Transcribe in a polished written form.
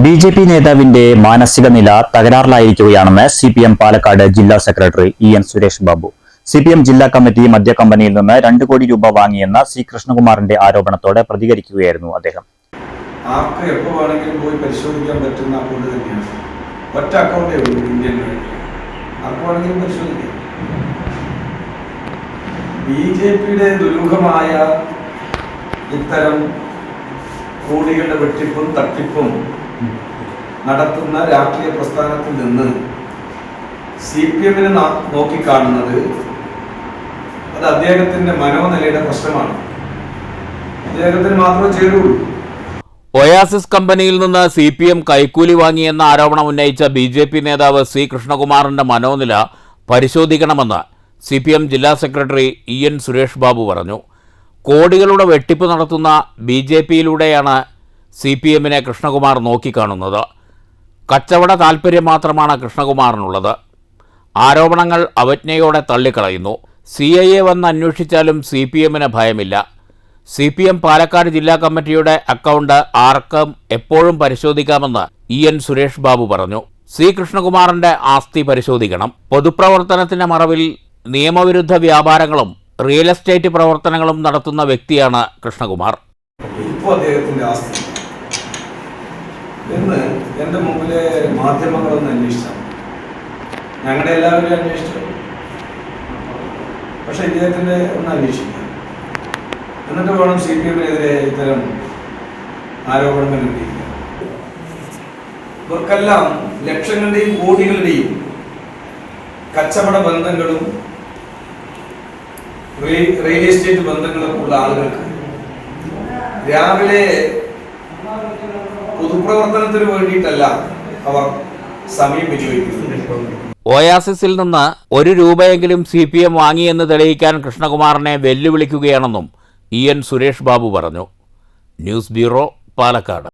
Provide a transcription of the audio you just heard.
BJP. നേതാവിന്റെ മാനസിക നില തകരാറിലായിരിക്കുകയാണെന്ന് സി.പി.എം. പാലക്കാട് ജില്ലാ സെക്രട്ടറി ഇ.എൻ. സുരേഷ് ബാബു. സി.പി.എം. ജില്ലാ കമ്മിറ്റി മദ്യ കമ്പനിയിൽ നിന്ന് 2 കോടി രൂപ വാങ്ങിയെന്ന സി. കൃഷ്ണകുമാറിന്റെ ആരോപണത്തോടെ പ്രതികരിക്കുകയായിരുന്നു അദ്ദേഹം. ആർക്ക് എപ്പോൾ വേണമെങ്കിലും പോയി പരിശോധിക്കാൻ പറ്റുന്ന അക്കൗണ്ട് തന്നെയാണ്. ഒറ്റ അക്കൗണ്ടേ ഉള്ളൂ ഇന്ത്യൻ ബാങ്കിൽ. ആർക്ക് വേണമെങ്കിലും പരിശോധിക്കാം. ബി.ജെ.പിയുടെ ദുരൂഹമായ ഇത്തരം കോടികളുടെ വെട്ടിപ്പും തട്ടിപ്പും നടത്തുന്ന രാഷ്ട്രീയ പ്രസ്ഥാനത്തിൽ നിന്ന് CPM-നെ നോക്കിക്കാണുന്നത് അത് അദ്ദേഹത്തിന്റെ മനോനിലയുടെ പ്രശ്നമാണ്. അദ്ദേഹത്തിന് മാത്രമേ ചേരുള്ളൂ. ഒയാസിസ് കമ്പനിയിൽ നിന്ന് CPM കൈക്കൂലി വാങ്ങിയെന്ന ആരോപണം ഉന്നയിച്ച BJP നേതാവ് സി. കൃഷ്ണകുമാറിന്റെ മനോനില പരിശോധിക്കണമെന്ന് CPM ജില്ലാ സെക്രട്ടറി ഇ.എൻ. സുരേഷ് ബാബു പറഞ്ഞു. കോടികളുടെ വെട്ടിപ്പ് നടത്തുന്ന BJP-യിലൂടെയാണ് CPM-നെ കൃഷ്ണകുമാർ നോക്കിക്കാണുന്നത്. കച്ചവട താൽപ്പര്യം മാത്രമാണ് കൃഷ്ണകുമാറിനുള്ളത്. ആരോപണങ്ങൾ അവജ്ഞയോടെ തള്ളിക്കളയുന്നു. CIA വന്ന് അന്വേഷിച്ചാലും CPM-ന് ഭയമില്ല. CPM പാലക്കാട് ജില്ലാ കമ്മിറ്റിയുടെ അക്കൗണ്ട് ആർക്കും എപ്പോഴും പരിശോധിക്കാമെന്ന് ഇ.എൻ. സുരേഷ് ബാബു പറഞ്ഞു. സി. കൃഷ്ണകുമാറിന്റെ ആസ്തി പരിശോധിക്കണം. പൊതുപ്രവർത്തനത്തിന്റെ മറവിൽ നിയമവിരുദ്ധ വ്യാപാരങ്ങളും റിയൽ എസ്റ്റേറ്റ് പ്രവർത്തനങ്ങളും നടത്തുന്ന വ്യക്തിയാണ് കൃഷ്ണകുമാർ. ഇപ്പോൾ അദ്ദേഹത്തിന്റെ ആസ്തി എന്ന് എൻ്റെ മുമ്പിലെ മാധ്യമങ്ങളൊന്ന് അന്വേഷിച്ചാൽ ഞങ്ങളുടെ എല്ലാവരും അന്വേഷിച്ചു. പക്ഷെ ഇദ്ദേഹത്തിന്റെ ഒന്ന് അന്വേഷിക്കാം. എന്നിട്ട് വേണം CPM-നെതിരെ ഇത്തരം ആരോപണങ്ങൾ ഉന്നയിക്കാൻ. ഇവർക്കെല്ലാം ലക്ഷങ്ങളുടെയും കോടികളുടെയും കച്ചവട ബന്ധങ്ങളും റിയൽ എസ്റ്റേറ്റ് ബന്ധങ്ങളൊക്കെ ഉള്ള ആളുകൾക്ക് രാവിലെ പൊതുപ്രവർത്തനത്തിന് വേണ്ടിയിട്ടല്ല അവർ സമയം വിനിയോഗിക്കുന്നത്. ഒയാസിസിൽ നിന്ന് 1 രൂപയെങ്കിലും CPM വാങ്ങിയെന്ന് തെളിയിക്കാൻ കൃഷ്ണകുമാറിനെ വെല്ലുവിളിക്കുകയാണെന്നും ഇ.എൻ. സുരേഷ് ബാബു പറഞ്ഞു. News bureau, Palakkad.